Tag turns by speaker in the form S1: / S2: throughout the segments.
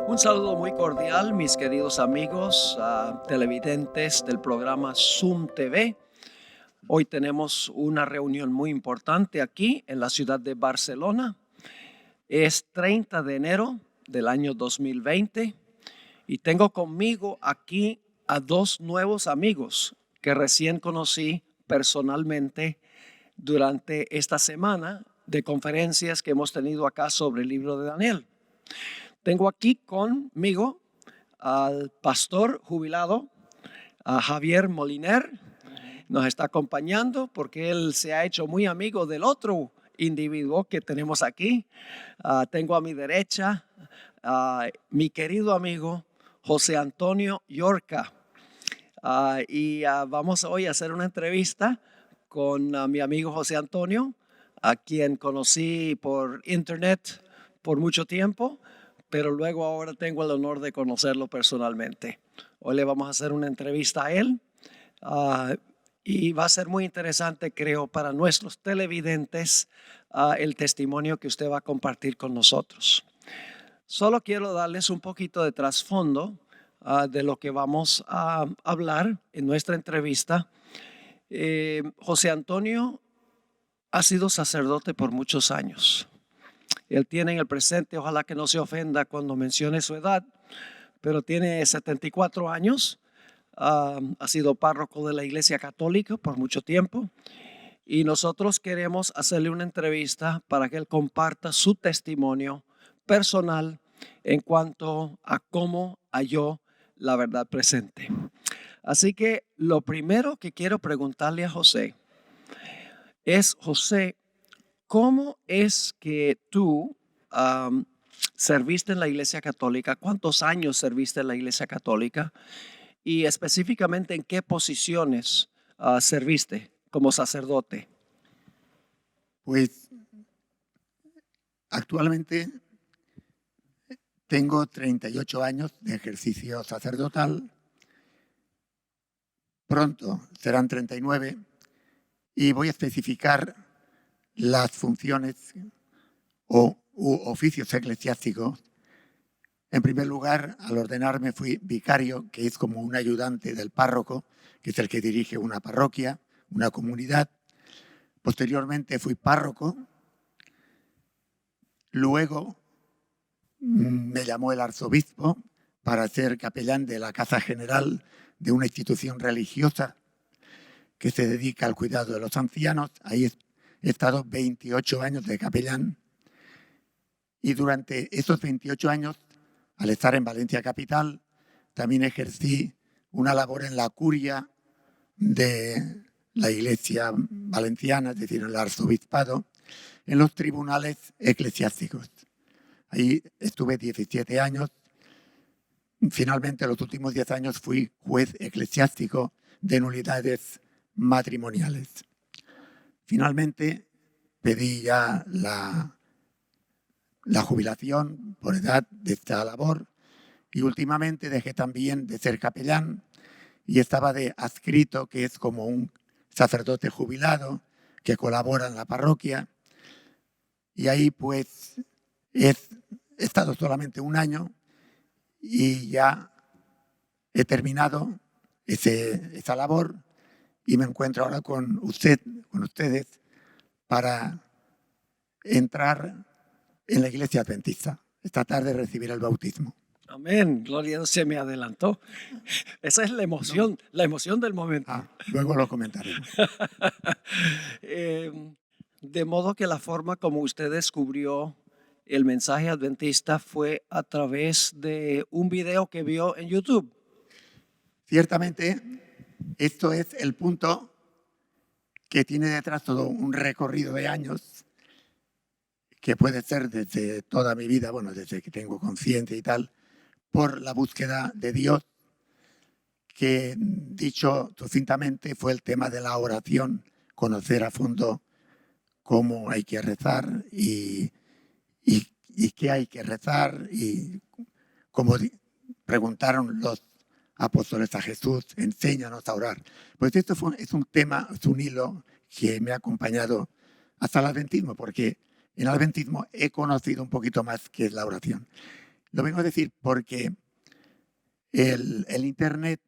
S1: Un saludo muy cordial, mis queridos amigos televidentes del programa Zoom TV. Hoy tenemos una reunión muy importante aquí en la ciudad de Barcelona. Es 30 de enero del año 2020 y tengo conmigo aquí a dos nuevos amigos que recién conocí personalmente durante esta semana de conferencias que hemos tenido acá sobre el libro de Daniel. Tengo aquí conmigo al pastor jubilado, a Javier Moliner. Nos está acompañando porque él se ha hecho muy amigo del otro individuo que tenemos aquí. Tengo a mi derecha a mi querido amigo José Antonio Yorca. Vamos hoy a hacer una entrevista con mi amigo José Antonio, a quien conocí por internet por mucho tiempo, pero luego ahora tengo el honor de conocerlo personalmente. Hoy le vamos a hacer una entrevista a él y va a ser muy interesante, creo, para nuestros televidentes el testimonio que usted va a compartir con nosotros. Solo quiero darles un poquito de trasfondo de lo que vamos a hablar en nuestra entrevista. José Antonio ha sido sacerdote por muchos años. Él tiene en el presente, ojalá que no se ofenda cuando mencione su edad, pero tiene 74 años. Ha sido párroco de la Iglesia Católica por mucho tiempo y nosotros queremos hacerle una entrevista para que él comparta su testimonio personal en cuanto a cómo halló la verdad presente. Así que lo primero que quiero preguntarle a José es, José, ¿cómo es que tú serviste en la Iglesia Católica? ¿Cuántos años serviste en la Iglesia Católica? Y específicamente, ¿en qué posiciones serviste como sacerdote?
S2: Pues actualmente tengo 38 años de ejercicio sacerdotal. Pronto serán 39 y voy a especificar las funciones u oficios eclesiásticos. En primer lugar, al ordenarme fui vicario, que es como un ayudante del párroco, que es el que dirige una parroquia, una comunidad. Posteriormente fui párroco. Luego me llamó el arzobispo para ser capellán de la Casa General de una institución religiosa que se dedica al cuidado de los ancianos. Ahí he estado 28 años de capellán. Y durante esos 28 años, al estar en Valencia capital, también ejercí una labor en la curia de la Iglesia valenciana, es decir, en el arzobispado, en los tribunales eclesiásticos. Ahí estuve 17 años. Finalmente, los últimos 10 años fui juez eclesiástico de nulidades matrimoniales. Finalmente, pedí ya la jubilación por edad de esta labor y últimamente dejé también de ser capellán y estaba de adscrito, que es como un sacerdote jubilado que colabora en la parroquia. Y ahí pues he estado solamente un año y ya he terminado esa labor y me encuentro ahora con ustedes para entrar en la Iglesia Adventista. Esta tarde recibiré el bautismo.
S1: Amén, gloria a Dios, se me adelantó. Esa es la emoción, la emoción del momento.
S2: Luego lo comentaremos.
S1: De modo que la forma como usted descubrió el mensaje adventista fue a través de un video que vio en YouTube.
S2: Ciertamente, esto es el punto que tiene detrás todo un recorrido de años, que puede ser desde toda mi vida, bueno, desde que tengo conciencia y tal, por la búsqueda de Dios, que dicho sucintamente fue el tema de la oración, conocer a fondo cómo hay que rezar y qué hay que rezar, y como preguntaron los apóstoles a Jesús, enséñanos a orar. Pues esto es un tema, es un hilo que me ha acompañado hasta el adventismo, porque en el adventismo he conocido un poquito más qué es la oración. Lo vengo a decir porque el Internet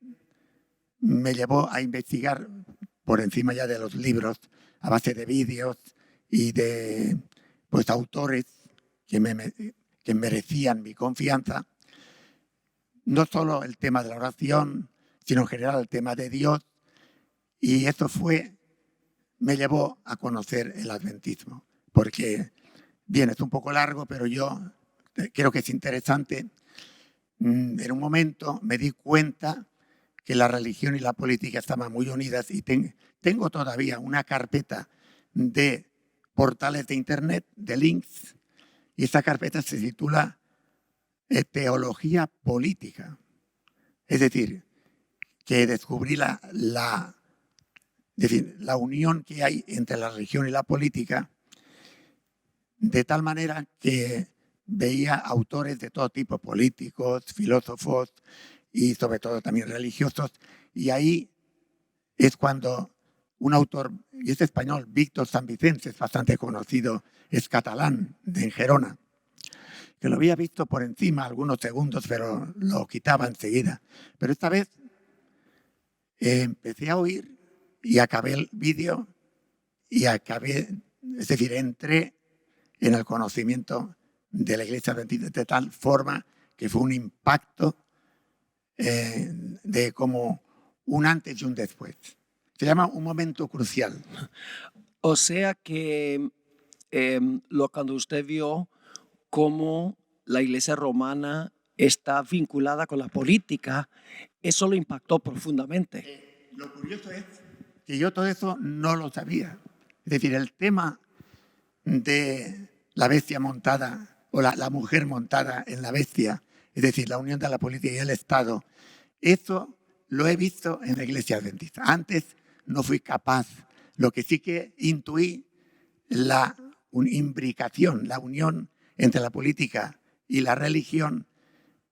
S2: me llevó a investigar por encima ya de los libros, a base de vídeos y de pues, autores que merecían mi confianza. No solo el tema de la oración, sino en general el tema de Dios. Y esto me llevó a conocer el adventismo. Porque, bien, es un poco largo, pero yo creo que es interesante. En un momento me di cuenta que la religión y la política estaban muy unidas y tengo todavía una carpeta de portales de Internet, de links, y esta carpeta se titula Teología Política. Es decir, que descubrí la unión que hay entre la religión y la política, de tal manera que veía autores de todo tipo, políticos, filósofos y sobre todo también religiosos, y ahí es cuando un autor, y es español, Víctor San Vicente, es bastante conocido, es catalán, de Gerona, que lo había visto por encima algunos segundos, pero lo quitaba enseguida. Pero esta vez empecé a oír y acabé el vídeo y es decir, entré en el conocimiento de la Iglesia Adventista de tal forma que fue un impacto de como un antes y un después. Se llama un momento crucial.
S1: O sea que cuando usted vio cómo la iglesia romana está vinculada con la política, eso lo impactó profundamente.
S2: Lo curioso es que yo todo eso no lo sabía. Es decir, el tema de la bestia montada o la mujer montada en la bestia, es decir, la unión de la política y el Estado, eso lo he visto en la Iglesia Adventista. Antes no fui capaz. Lo que sí que intuí, la imbricación, la unión entre la política y la religión,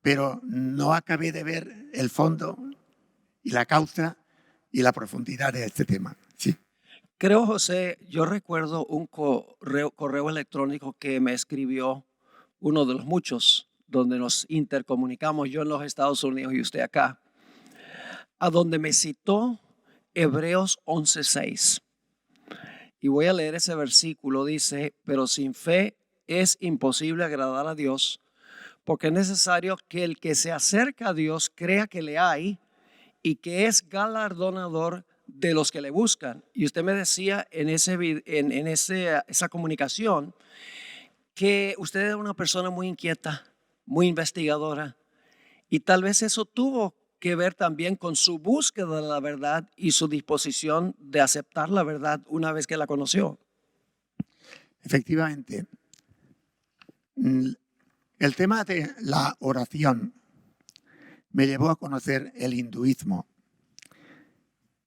S2: pero no acabé de ver el fondo y la causa y la profundidad de este tema. Sí.
S1: Creo, José, yo recuerdo un correo electrónico que me escribió uno de los muchos donde nos intercomunicamos, yo en los Estados Unidos y usted acá, a donde me citó Hebreos 11:6. Y voy a leer ese versículo, dice, pero sin fe es imposible agradar a Dios, porque es necesario que el que se acerca a Dios crea que le hay y que es galardonador de los que le buscan. Y usted me decía en esa comunicación que usted era una persona muy inquieta, muy investigadora, y tal vez eso tuvo que ver también con su búsqueda de la verdad y su disposición de aceptar la verdad una vez que la conoció.
S2: Efectivamente, el tema de la oración me llevó a conocer el hinduismo,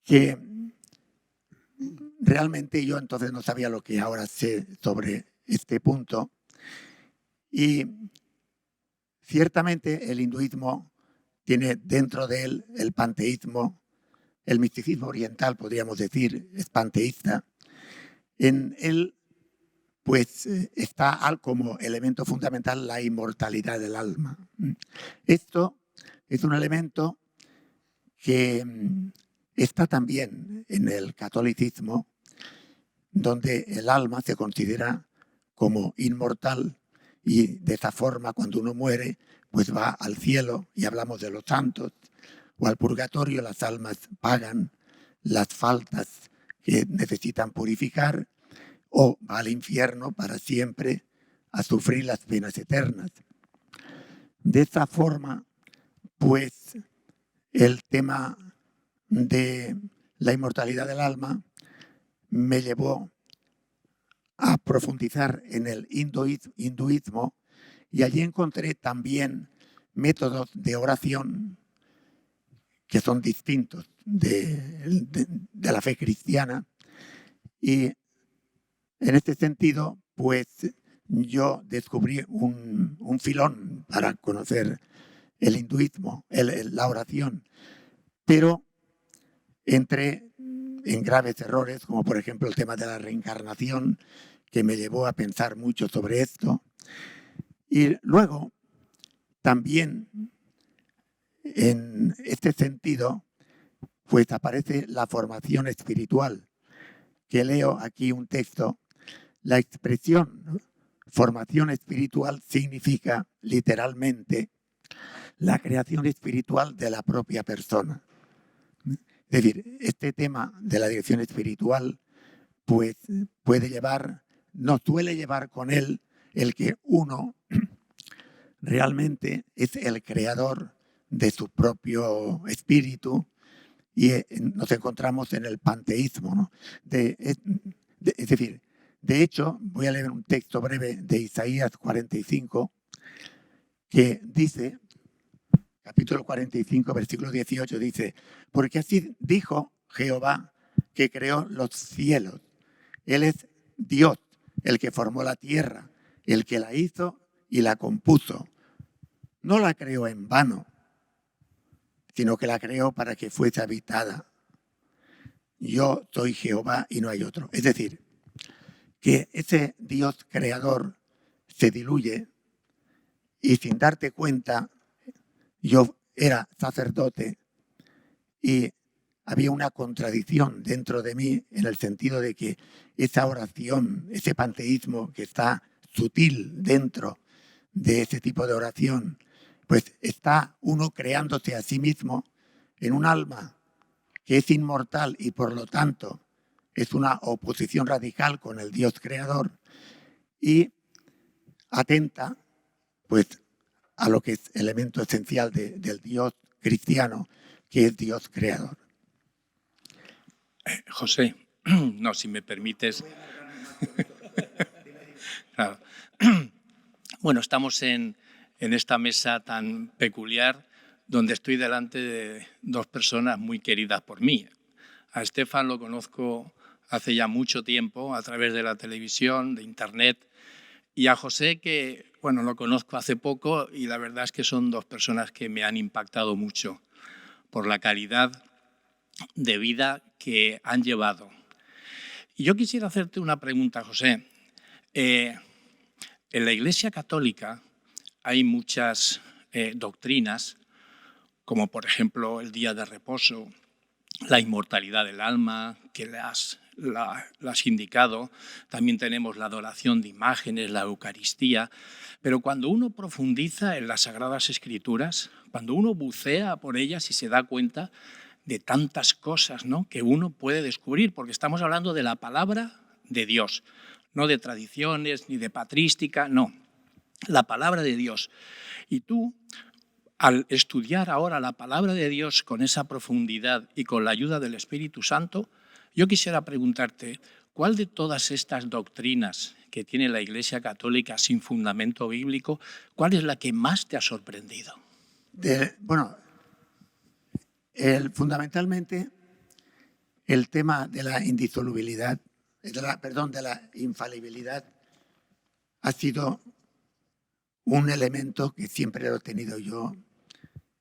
S2: que realmente yo entonces no sabía lo que ahora sé sobre este punto. Y ciertamente el hinduismo tiene dentro de él el panteísmo, el misticismo oriental, podríamos decir, es panteísta. En él, pues, está como elemento fundamental la inmortalidad del alma. Esto es un elemento que está también en el catolicismo, donde el alma se considera como inmortal y de esa forma cuando uno muere pues va al cielo y hablamos de los santos, o al purgatorio, las almas pagan las faltas que necesitan purificar, o va al infierno para siempre a sufrir las penas eternas. De esta forma, pues el tema de la inmortalidad del alma me llevó a profundizar en el hinduismo y allí encontré también métodos de oración que son distintos de la fe cristiana. Y en este sentido, pues yo descubrí un filón para conocer el hinduismo, la oración, pero entré en graves errores, como por ejemplo el tema de la reencarnación, que me llevó a pensar mucho sobre esto. Y luego También en este sentido, pues aparece la formación espiritual, que leo aquí un texto. La expresión, ¿no?, formación espiritual significa literalmente la creación espiritual de la propia persona. Es decir, este tema de la dirección espiritual pues suele llevar con él el que uno realmente es el creador de su propio espíritu, y nos encontramos en el panteísmo, ¿no? Es decir, de hecho, voy a leer un texto breve de Isaías 45 que dice, capítulo 45, versículo 18, dice: porque así dijo Jehová, que creó los cielos. Él es Dios, el que formó la tierra, el que la hizo y la compuso. No la creó en vano, sino que la creó para que fuese habitada. Yo soy Jehová y no hay otro. Es decir, que ese Dios creador se diluye, y sin darte cuenta, yo era sacerdote y había una contradicción dentro de mí, en el sentido de que esa oración, ese panteísmo que está sutil dentro de ese tipo de oración, pues está uno creándose a sí mismo en un alma que es inmortal y por lo tanto es una oposición radical con el Dios creador, y atenta pues a lo que es elemento esencial del Dios cristiano, que es Dios creador.
S3: José, no, si me permites. Claro. Bueno, estamos en esta mesa tan peculiar, donde estoy delante de dos personas muy queridas por mí. A Estefan lo conozco hace ya mucho tiempo, a través de la televisión, de internet, y a José, que bueno, lo conozco hace poco, y la verdad es que son dos personas que me han impactado mucho por la calidad de vida que han llevado. Y yo quisiera hacerte una pregunta, José. En la Iglesia Católica hay muchas doctrinas, como por ejemplo el día de reposo, la inmortalidad del alma, que las has indicado. También tenemos la adoración de imágenes, la Eucaristía. Pero cuando uno profundiza en las Sagradas Escrituras, cuando uno bucea por ellas y se da cuenta de tantas cosas, ¿no?, que uno puede descubrir, porque estamos hablando de la palabra de Dios, no de tradiciones ni de patrística, no, la palabra de Dios. Y tú, al estudiar ahora la palabra de Dios con esa profundidad y con la ayuda del Espíritu Santo, yo quisiera preguntarte, ¿cuál de todas estas doctrinas que tiene la Iglesia Católica sin fundamento bíblico, cuál es la que más te ha sorprendido?
S2: Fundamentalmente, el tema de la indisolubilidad, de la infalibilidad, ha sido un elemento que siempre lo he tenido yo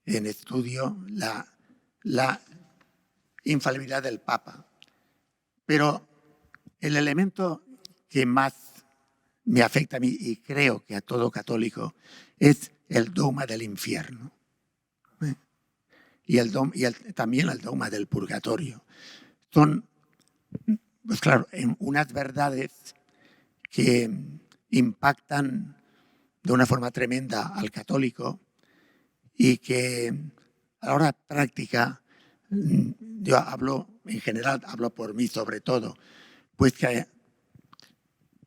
S2: en estudio, la infalibilidad del Papa. Pero el elemento que más me afecta a mí, y creo que a todo católico, es el dogma del infierno. Y también el dogma del purgatorio. Son, pues claro, unas verdades que impactan de una forma tremenda al católico, y que a la hora práctica, yo hablo en general, hablo por mí sobre todo, pues que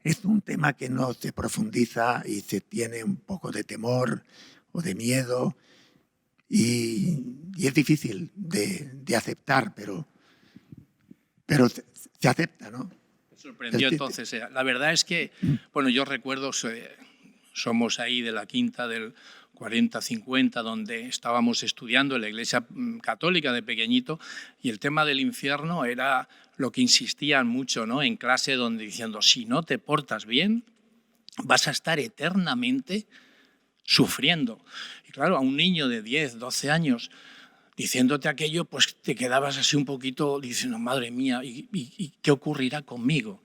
S2: es un tema que no se profundiza y se tiene un poco de temor o de miedo, y es difícil de aceptar, pero se acepta, ¿no?
S3: Me sorprendió entonces. La verdad es que, bueno, yo recuerdo, somos ahí de la quinta del 40-50, donde estábamos estudiando en la Iglesia Católica de pequeñito, y el tema del infierno era lo que insistían mucho, ¿no?, en clase, donde diciendo, si no te portas bien, vas a estar eternamente sufriendo. Y claro, a un niño de 10, 12 años, diciéndote aquello, pues te quedabas así un poquito diciendo, madre mía, ¿y qué ocurrirá conmigo?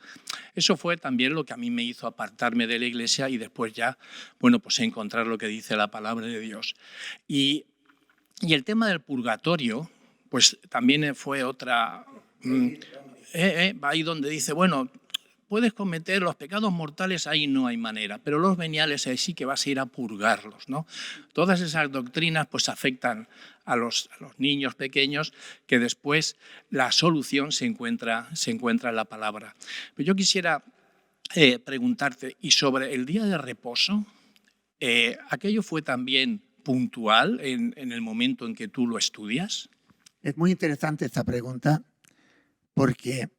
S3: Eso fue también lo que a mí me hizo apartarme de la Iglesia y después ya, bueno, pues encontrar lo que dice la palabra de Dios. Y el tema del purgatorio, pues también fue otra... ahí donde dice, bueno, puedes cometer los pecados mortales, ahí no hay manera, pero los veniales ahí sí que vas a ir a purgarlos, ¿no? Todas esas doctrinas pues afectan a los niños pequeños, que después la solución se encuentra en la palabra. Pero yo quisiera preguntarte, y sobre el día de reposo, ¿aquello fue también puntual en el momento en que tú lo estudias?
S2: Es muy interesante esta pregunta porque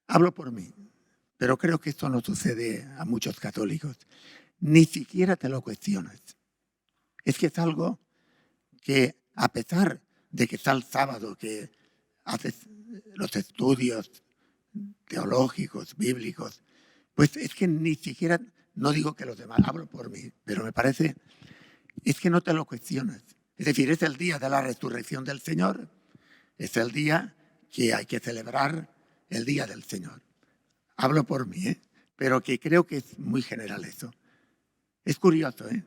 S2: hablo por mí, pero creo que esto no sucede a muchos católicos. Ni siquiera te lo cuestionas. Es que es algo que, a pesar de que está el sábado, que haces los estudios teológicos, bíblicos, pues es que ni siquiera, no digo que los demás, hablo por mí, pero me parece, es que no te lo cuestionas. Es decir, es el día de la resurrección del Señor, es el día que hay que celebrar el día del Señor. Hablo por mí, pero que creo que es muy general eso. Es curioso, ¿eh?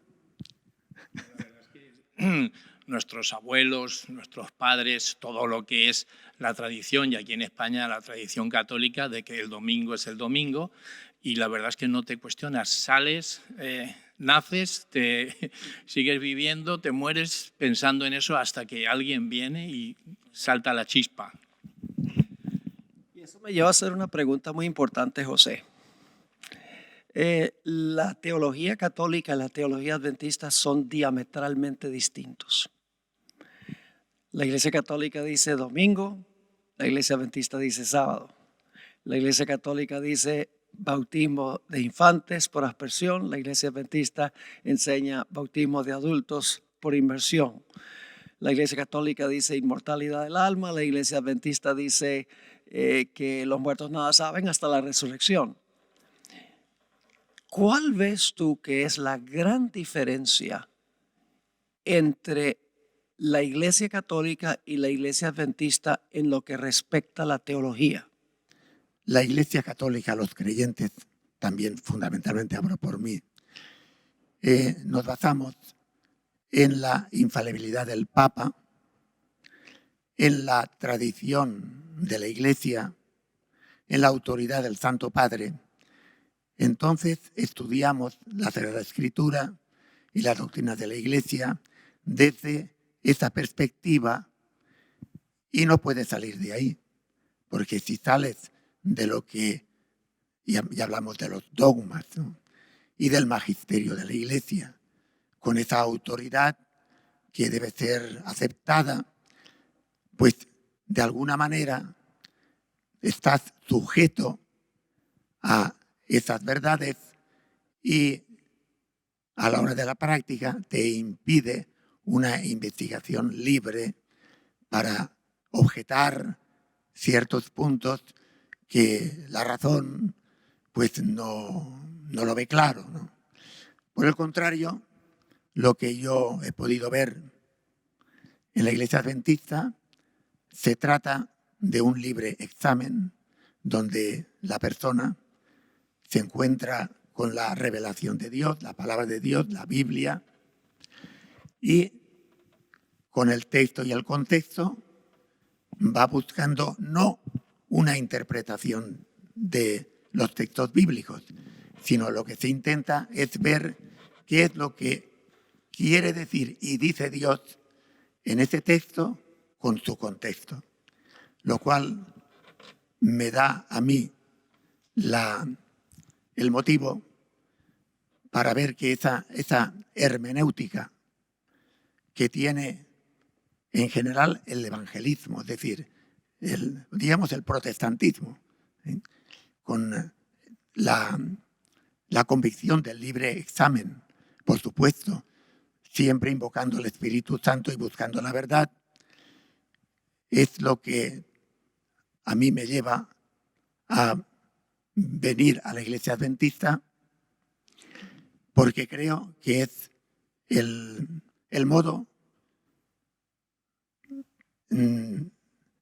S3: Nuestros abuelos, nuestros padres, todo lo que es la tradición, y aquí en España la tradición católica de que el domingo es el domingo, y la verdad es que no te cuestionas, sales, naces, te sigues viviendo, te mueres pensando en eso hasta que alguien viene y salta la chispa.
S1: Y eso me lleva a hacer una pregunta muy importante, José. La teología católica y la teología adventista son diametralmente distintos. La Iglesia Católica dice domingo, la Iglesia Adventista dice sábado. La Iglesia Católica dice bautismo de infantes por aspersión, la Iglesia Adventista enseña bautismo de adultos por inmersión. La Iglesia Católica dice inmortalidad del alma, la Iglesia Adventista dice que los muertos nada saben hasta la resurrección. ¿Cuál ves tú que es la gran diferencia entre la Iglesia Católica y la Iglesia Adventista en lo que respecta a la teología?
S2: La Iglesia Católica, los creyentes, también fundamentalmente hablo por mí, nos basamos en la infalibilidad del Papa, en la tradición de la Iglesia, en la autoridad del Santo Padre. Entonces estudiamos la Sagrada Escritura y la doctrina de la Iglesia desde esa perspectiva y no puedes salir de ahí, porque si sales de lo que, ya hablamos de los dogmas, ¿no?, y del magisterio de la Iglesia, con esa autoridad que debe ser aceptada, pues de alguna manera estás sujeto a esas verdades y a la hora de la práctica te impide una investigación libre para objetar ciertos puntos que la razón pues no lo ve claro, ¿no? Por el contrario, lo que yo he podido ver en la Iglesia Adventista se trata de un libre examen donde la persona se encuentra con la revelación de Dios, la palabra de Dios, la Biblia, y con el texto y el contexto va buscando no una interpretación de los textos bíblicos, sino lo que se intenta es ver qué es lo que quiere decir y dice Dios en ese texto con su contexto, lo cual me da a mí el motivo para ver que esa hermenéutica que tiene en general el evangelismo, es decir, digamos el protestantismo, ¿sí?, con la convicción del libre examen, por supuesto, siempre invocando el Espíritu Santo y buscando la verdad, es lo que a mí me lleva a venir a la Iglesia Adventista, porque creo que es el modo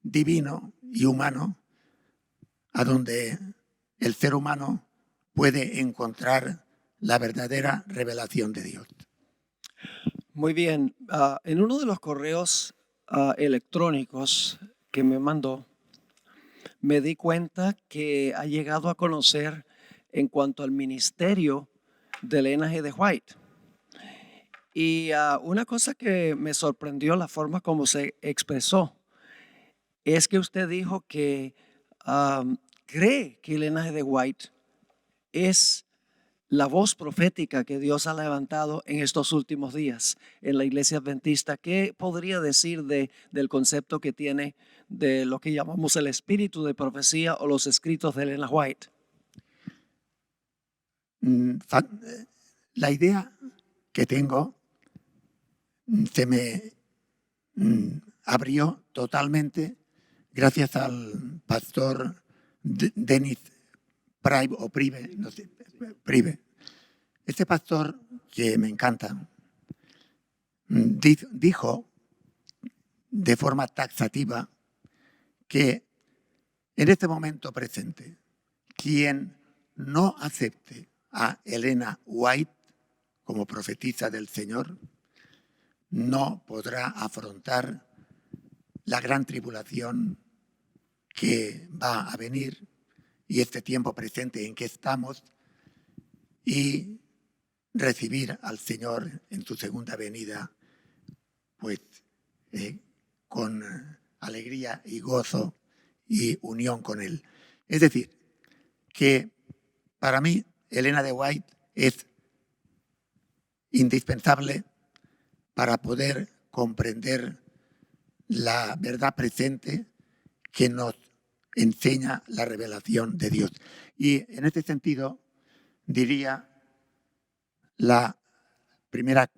S2: divino y humano, a donde el ser humano puede encontrar la verdadera revelación de Dios.
S1: Muy bien. En uno de los correos electrónicos que me mandó, me di cuenta que ha llegado a conocer en cuanto al ministerio de Elena G. de White. Y una cosa que me sorprendió la forma como se expresó es que usted dijo que cree que Elena G. de White es la voz profética que Dios ha levantado en estos últimos días en la iglesia adventista. ¿Qué podría decir del concepto que tiene de lo que llamamos el espíritu de profecía o los escritos de Elena White?
S2: La idea que tengo se me abrió totalmente gracias al pastor Dennis Prive, no sé, Prive. Este pastor, que me encanta, dijo de forma taxativa que en este momento presente, quien no acepte a Elena White como profetisa del Señor, no podrá afrontar la gran tribulación que va a venir y este tiempo presente en que estamos, y recibir al Señor en su segunda venida, pues con alegría y gozo y unión con Él. Es decir, que para mí Elena de White es indispensable para poder comprender la verdad presente que nos enseña la revelación de Dios. Y en este sentido, diría la primera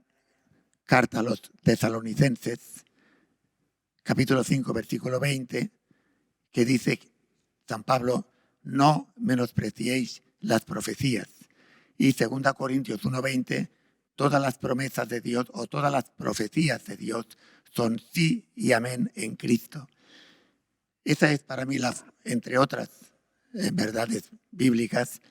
S2: carta a los tesalonicenses, capítulo 5, versículo 20, que dice San Pablo: no menospreciéis las profecías. Y 2 Corintios 1:20, todas las promesas de Dios o todas las profecías de Dios son sí y amén en Cristo. Esa es para mí, entre otras verdades bíblicas,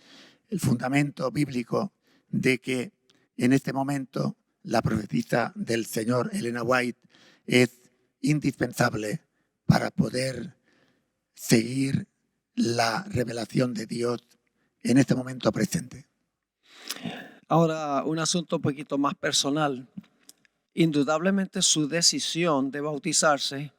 S2: el fundamento bíblico de que en este momento la profetisa del Señor, Elena White, es indispensable para poder seguir la revelación de Dios en este momento presente.
S1: Ahora, un asunto un poquito más personal. Indudablemente su decisión de bautizarse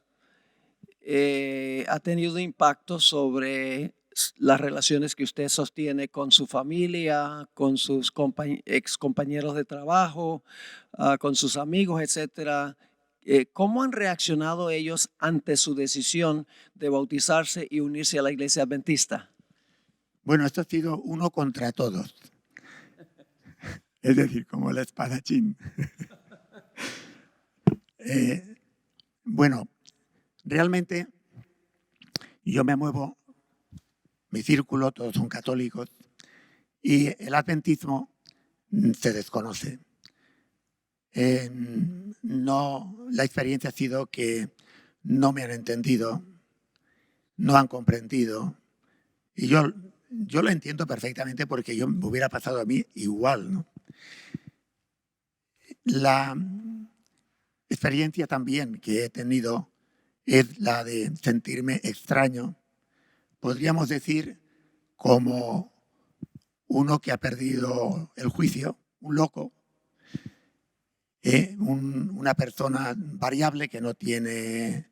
S1: ha tenido impacto sobre las relaciones que usted sostiene con su familia, con sus ex compañeros de trabajo, con sus amigos, etcétera. ¿Cómo han reaccionado ellos ante su decisión de bautizarse y unirse a la iglesia adventista?
S2: Bueno, esto ha sido uno contra todos. Es decir, como el espadachín. Bueno, realmente yo me muevo, mi círculo, todos son católicos, y el adventismo se desconoce. La experiencia ha sido que no me han entendido, no han comprendido, y yo lo entiendo perfectamente porque yo me hubiera pasado a mí igual, ¿no? La experiencia también que he tenido es la de sentirme extraño, podríamos decir como uno que ha perdido el juicio, un loco, una persona variable que no tiene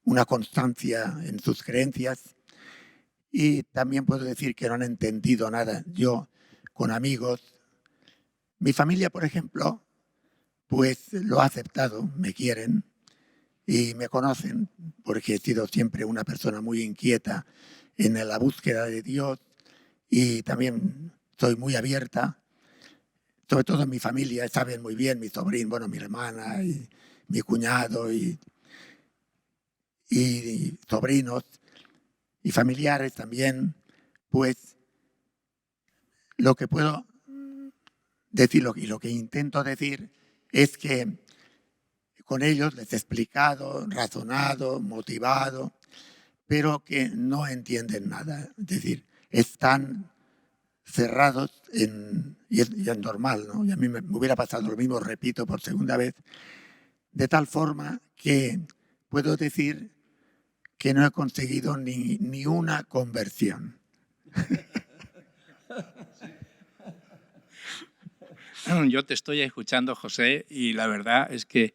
S2: una constancia en sus creencias, y también puedo decir que no han entendido nada. Yo, con amigos, mi familia, por ejemplo, pues lo ha aceptado, me quieren y me conocen porque he sido siempre una persona muy inquieta en la búsqueda de Dios, y también soy muy abierta. Sobre todo en mi familia saben muy bien, mi sobrino, bueno, mi hermana y mi cuñado y sobrinos y familiares también, pues lo que puedo decir y lo que intento decir es que con ellos les he explicado, razonado, motivado, pero que no entienden nada. Es decir, están cerrados y es normal, ¿no? Y a mí me hubiera pasado lo mismo, repito por segunda vez, de tal forma que puedo decir que no he conseguido ni una conversión.
S3: Yo te estoy escuchando, José, y la verdad es que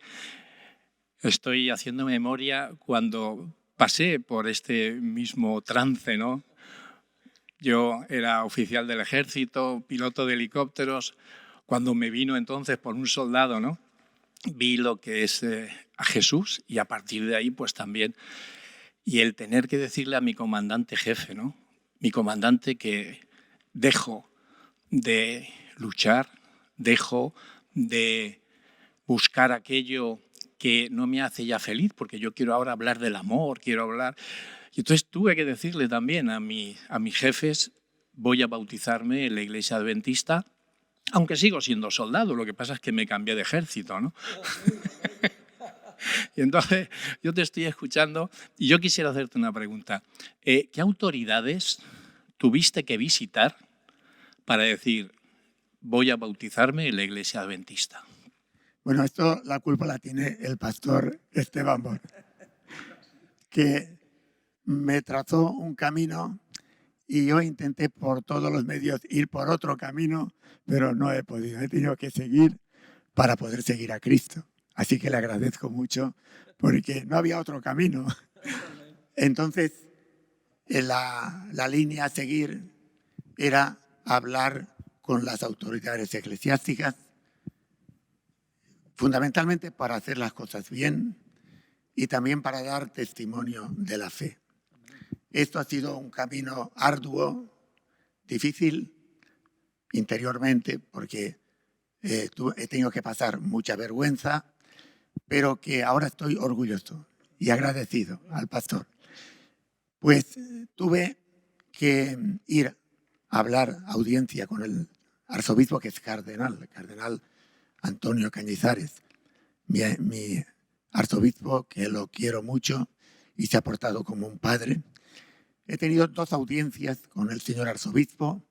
S3: estoy haciendo memoria cuando pasé por este mismo trance, ¿no? Yo era oficial del ejército, piloto de helicópteros. Cuando me vino entonces por un soldado, ¿no? Vi lo que es a Jesús y a partir de ahí pues también. Y el tener que decirle a mi comandante jefe, ¿no? Mi comandante, que dejo de luchar, dejo de buscar aquello que no me hace ya feliz, porque yo quiero ahora hablar del amor, quiero hablar... Y entonces tuve que decirle también a mis jefes, voy a bautizarme en la iglesia adventista, aunque sigo siendo soldado, lo que pasa es que me cambié de ejército, ¿no? Y entonces yo te estoy escuchando y yo quisiera hacerte una pregunta. ¿Qué autoridades tuviste que visitar para decir, voy a bautizarme en la iglesia adventista?
S2: Bueno, esto la culpa la tiene el pastor Esteban Bor, que me trazó un camino y yo intenté por todos los medios ir por otro camino, pero no he podido. He tenido que seguir para poder seguir a Cristo. Así que le agradezco mucho porque no había otro camino. Entonces, la línea a seguir era hablar con las autoridades eclesiásticas, fundamentalmente para hacer las cosas bien y también para dar testimonio de la fe. Esto ha sido un camino arduo, difícil interiormente, porque he tenido que pasar mucha vergüenza, pero que ahora estoy orgulloso y agradecido al pastor. Pues tuve que ir a hablar audiencia con el arzobispo, que es el cardenal Antonio Cañizares, mi arzobispo, que lo quiero mucho y se ha portado como un padre. He tenido 2 audiencias con el señor arzobispo,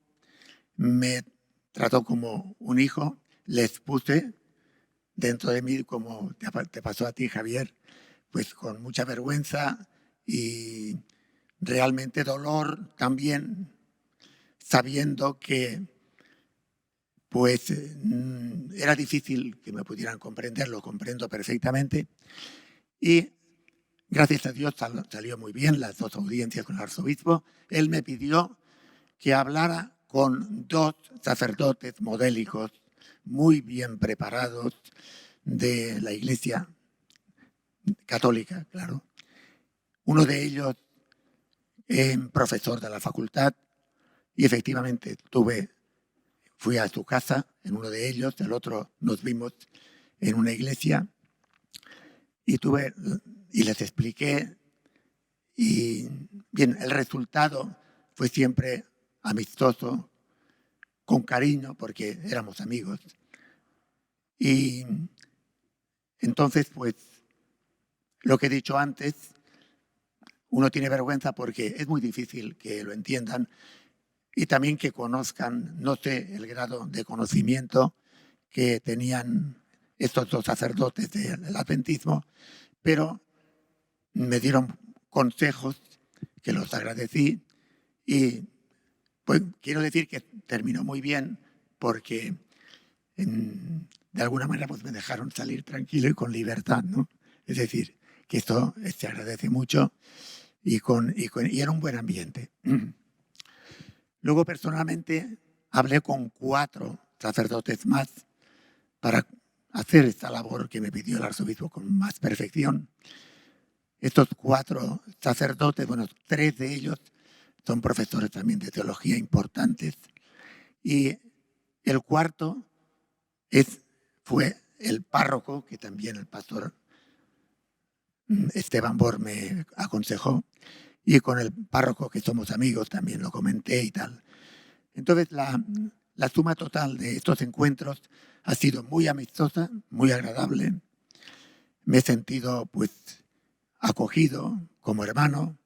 S2: me trató como un hijo, le expuse dentro de mí, como te pasó a ti, Javier, pues con mucha vergüenza y realmente dolor también, sabiendo que pues era difícil que me pudieran comprender, lo comprendo perfectamente. Y gracias a Dios salió muy bien las 2 audiencias con el arzobispo. Él me pidió que hablara con 2 sacerdotes modélicos muy bien preparados de la Iglesia católica, claro. Uno de ellos profesor de la facultad y efectivamente fui a su casa en uno de ellos, el otro nos vimos en una iglesia y les expliqué y bien, el resultado fue siempre amistoso, con cariño, porque éramos amigos. Y entonces, pues, lo que he dicho antes, uno tiene vergüenza porque es muy difícil que lo entiendan y también que conozcan, no sé el grado de conocimiento que tenían estos 2 sacerdotes del adventismo, pero me dieron consejos que los agradecí y pues quiero decir que terminó muy bien porque de alguna manera pues me dejaron salir tranquilo y con libertad, ¿no? Es decir, que esto se agradece mucho y era un buen ambiente. Luego personalmente hablé con 4 sacerdotes más para hacer esta labor que me pidió el arzobispo con más perfección. Estos 4 sacerdotes, bueno, 3 de ellos son profesores también de teología importantes. Y el cuarto fue el párroco, que también el pastor Esteban Bor me aconsejó, y con el párroco, que somos amigos, también lo comenté y tal. Entonces, la suma total de estos encuentros ha sido muy amistosa, muy agradable. me he sentido pues acogido como hermano,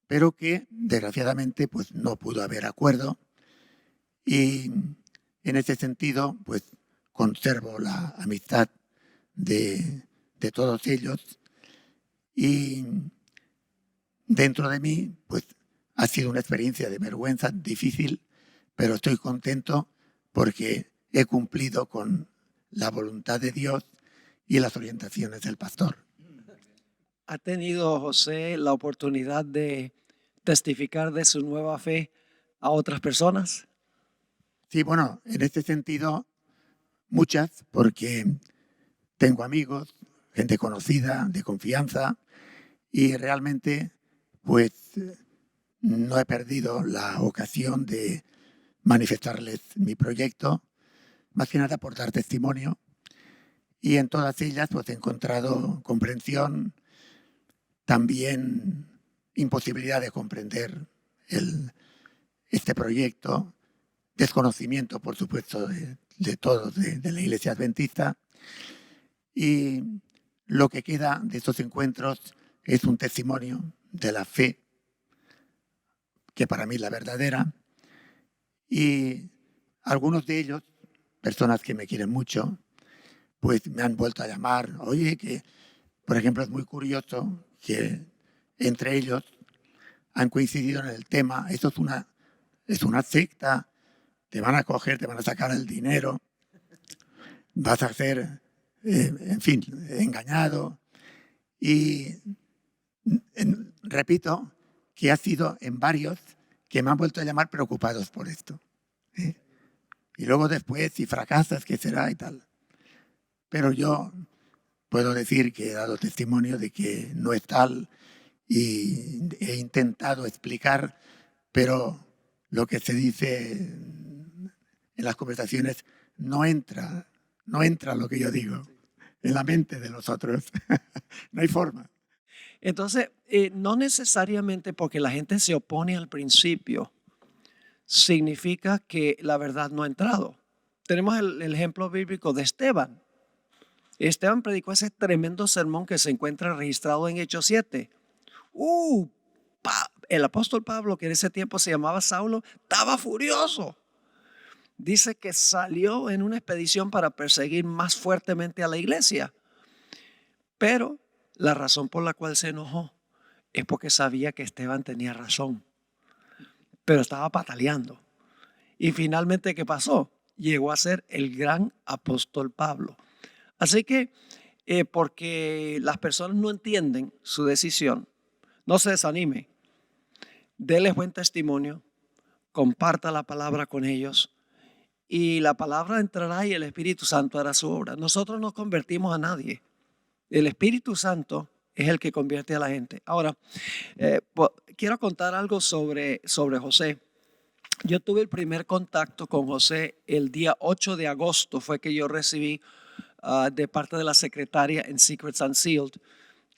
S2: pero que desgraciadamente pues no pudo haber acuerdo, y en ese sentido pues conservo la amistad de todos ellos, y dentro de mí pues ha sido una experiencia de vergüenza difícil, pero estoy contento porque he cumplido con la voluntad de Dios y las orientaciones del pastor.
S1: ¿Ha tenido José la oportunidad de testificar de su nueva fe a otras personas?
S2: Sí, bueno, en este sentido, muchas, porque tengo amigos, gente conocida, de confianza, y realmente, pues, no he perdido la ocasión de manifestarles mi proyecto, más que nada por dar testimonio, y en todas ellas, pues, he encontrado comprensión, también imposibilidad de comprender este proyecto, desconocimiento, por supuesto, de todos, de la Iglesia Adventista. Y lo que queda de estos encuentros es un testimonio de la fe, que para mí es la verdadera. Y algunos de ellos, personas que me quieren mucho, pues me han vuelto a llamar. Oye, que por ejemplo es muy curioso que entre ellos han coincidido en el tema. Esto es una secta, te van a coger, te van a sacar el dinero, vas a ser, en fin, engañado. Y repito que ha sido en varios que me han vuelto a llamar preocupados por esto. Y luego después, si fracasas, ¿qué será? Y tal. Pero yo puedo decir que he dado testimonio de que no es tal, y he intentado explicar, pero lo que se dice en las conversaciones no entra lo que yo digo en la mente de los otros. No hay forma.
S1: Entonces, no necesariamente porque la gente se opone al principio, significa que la verdad no ha entrado. Tenemos el ejemplo bíblico de Esteban. Esteban predicó ese tremendo sermón que se encuentra registrado en Hechos 7. El apóstol Pablo, que en ese tiempo se llamaba Saulo, estaba furioso. Dice que salió en una expedición para perseguir más fuertemente a la iglesia. Pero la razón por la cual se enojó es porque sabía que Esteban tenía razón, pero estaba pataleando. Y finalmente, ¿qué pasó? Llegó a ser el gran apóstol Pablo. Así que, porque las personas no entienden su decisión, no se desanime. Déles buen testimonio, comparta la palabra con ellos y la palabra entrará y el Espíritu Santo hará su obra. Nosotros no convertimos a nadie. El Espíritu Santo es el que convierte a la gente. Ahora, quiero contar algo sobre José. Yo tuve el primer contacto con José el día 8 de agosto, fue que yo recibí de parte de la secretaria en Secrets Unsealed,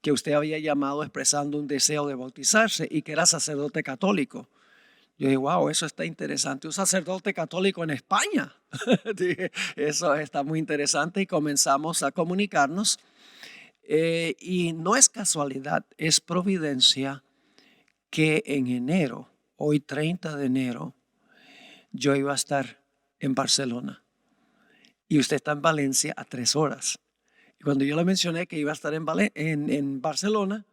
S1: que usted había llamado expresando un deseo de bautizarse y que era sacerdote católico. Yo dije, wow, eso está interesante. Un sacerdote católico en España. Dije, eso está muy interesante y comenzamos a comunicarnos. Y no es casualidad, es providencia que en enero, hoy 30 de enero, yo iba a estar en Barcelona y usted está en Valencia a 3 horas. Y cuando yo le mencioné que iba a estar en Barcelona,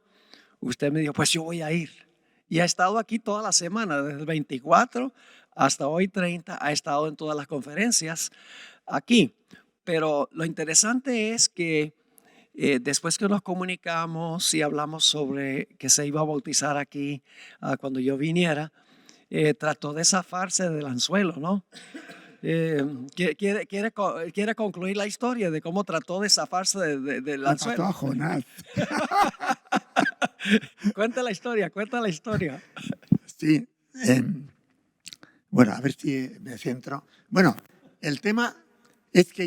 S1: usted me dijo, pues yo voy a ir. Y ha estado aquí toda la semana, desde el 24 hasta hoy 30, ha estado en todas las conferencias aquí. Pero lo interesante es que después que nos comunicamos y hablamos sobre que se iba a bautizar aquí cuando yo viniera, trató de zafarse del anzuelo, ¿no? Quiere concluir la historia de cómo trató de zafarse del
S2: Me pasó
S1: anzuelo.
S2: a Jonás.
S1: Cuenta la historia, cuenta la historia.
S2: Sí. Bueno, a ver si me centro. Bueno, el tema es que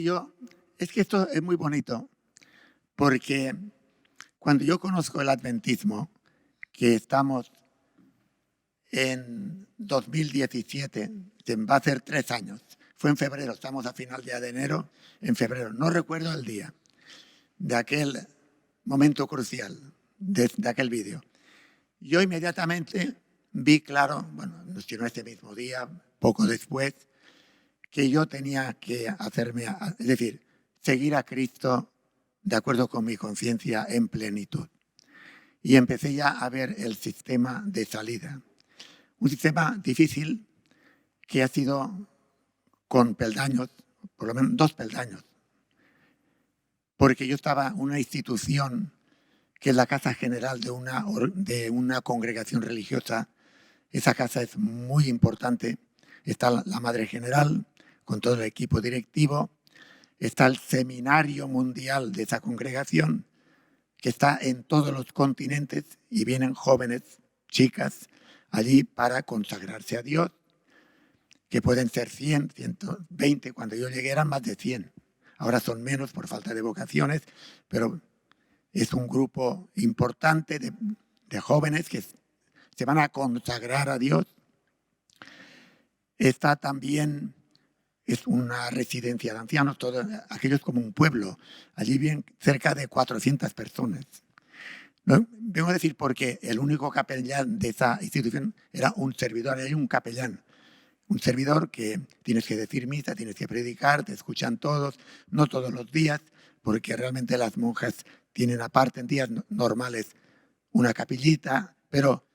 S2: esto es muy bonito, porque cuando yo conozco el adventismo, que estamos en 2017, va a ser 3 años. Fue en febrero, estamos a final de enero, en febrero. No recuerdo el día de aquel momento crucial de aquel vídeo. Yo inmediatamente vi claro, bueno, si no ese mismo día, poco después, que yo tenía que es decir, seguir a Cristo de acuerdo con mi conciencia en plenitud. Y empecé ya a ver el sistema de salida. Un sistema difícil que ha sido con peldaños, por lo menos 2 peldaños. Porque yo estaba en una institución que es la casa general de una congregación religiosa. Esa casa es muy importante. Está la madre general con todo el equipo directivo. Está el seminario mundial de esa congregación, que está en todos los continentes, y vienen jóvenes, chicas, allí para consagrarse a Dios, que pueden ser 100, 120. Cuando yo llegué eran más de 100. Ahora son menos por falta de vocaciones, pero es un grupo importante de jóvenes que se van a consagrar a Dios. Está también, es una residencia de ancianos, todo aquello es como un pueblo. Allí viven cerca de 400 personas. ¿No? Vengo a decir porque el único capellán de esa institución era un servidor, hay un capellán. Un servidor que tienes que decir misa, tienes que predicar, te escuchan todos, no todos los días, porque realmente las monjas tienen aparte en días normales una capillita, pero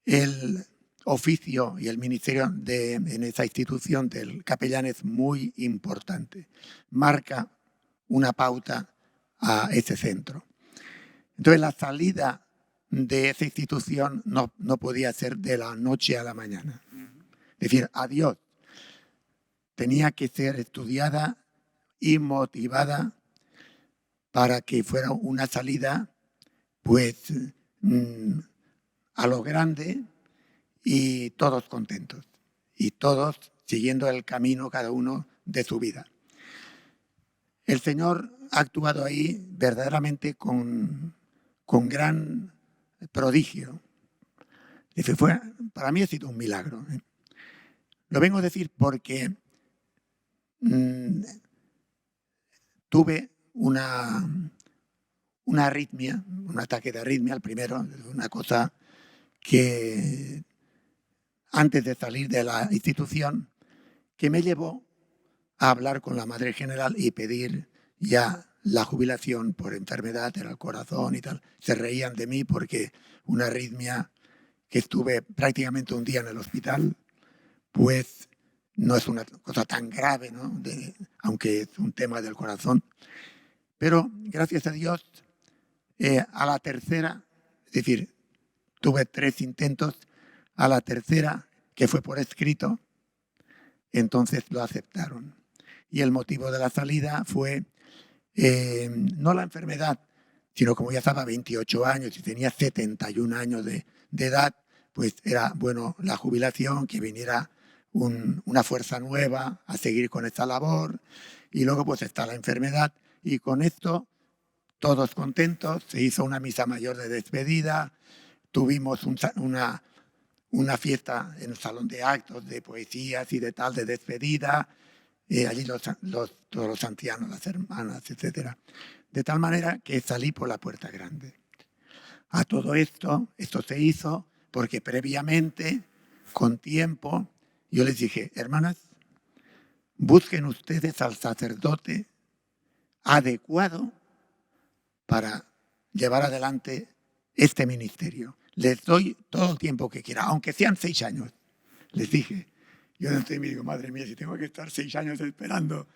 S2: el oficio y el ministerio en esa institución del capellán es muy importante. Marca una pauta a ese centro. Entonces la salida de esa institución no podía ser de la noche a la mañana. Es decir, adiós. Tenía que ser estudiada y motivada para que fuera una salida, pues, a lo grande y todos contentos. Y todos siguiendo el camino cada uno de su vida. El Señor ha actuado ahí verdaderamente con gran prodigio. Dice, para mí ha sido un milagro. Lo vengo a decir porque tuve una arritmia, un ataque de arritmia, el primero, una cosa que antes de salir de la institución, que me llevó a hablar con la Madre General y pedir ya la jubilación por enfermedad, era el corazón y tal. Se reían de mí porque una arritmia que estuve prácticamente un día en el hospital, pues no es una cosa tan grave, ¿no? Aunque es un tema del corazón. Pero gracias a Dios, a la tercera, es decir, tuve 3 intentos, a la tercera, que fue por escrito, entonces lo aceptaron. Y el motivo de la salida fue no la enfermedad, sino como ya estaba 28 años y tenía 71 años de edad, pues era bueno la jubilación, que viniera una fuerza nueva a seguir con esta labor, y luego pues está la enfermedad, y con esto todos contentos. Se hizo una misa mayor de despedida, tuvimos una fiesta en el salón de actos de poesías y de tal, de despedida, allí todos los ancianos, las hermanas, etc. De tal manera que salí por la puerta grande. A todo esto se hizo porque previamente, con tiempo, yo les dije, hermanas, busquen ustedes al sacerdote adecuado para llevar adelante este ministerio. Les doy todo el tiempo que quiera, aunque sean 6 años. Les dije, yo dentro de mí digo, madre mía, si tengo que estar 6 años esperando.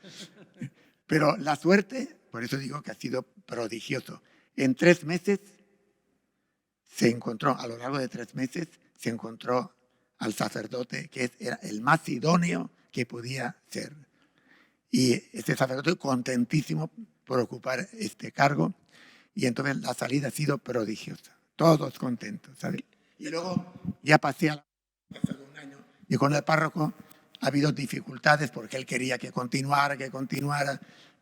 S2: Pero la suerte, por eso digo que ha sido prodigioso. En 3 meses se encontró, a lo largo de 3 meses, se encontró al sacerdote que era el más idóneo que podía ser. Y este sacerdote contentísimo por ocupar este cargo, y entonces la salida ha sido prodigiosa. Todos contentos, ¿sabes? Y luego ya pasé un año, y con el párroco ha habido dificultades porque él quería que continuara,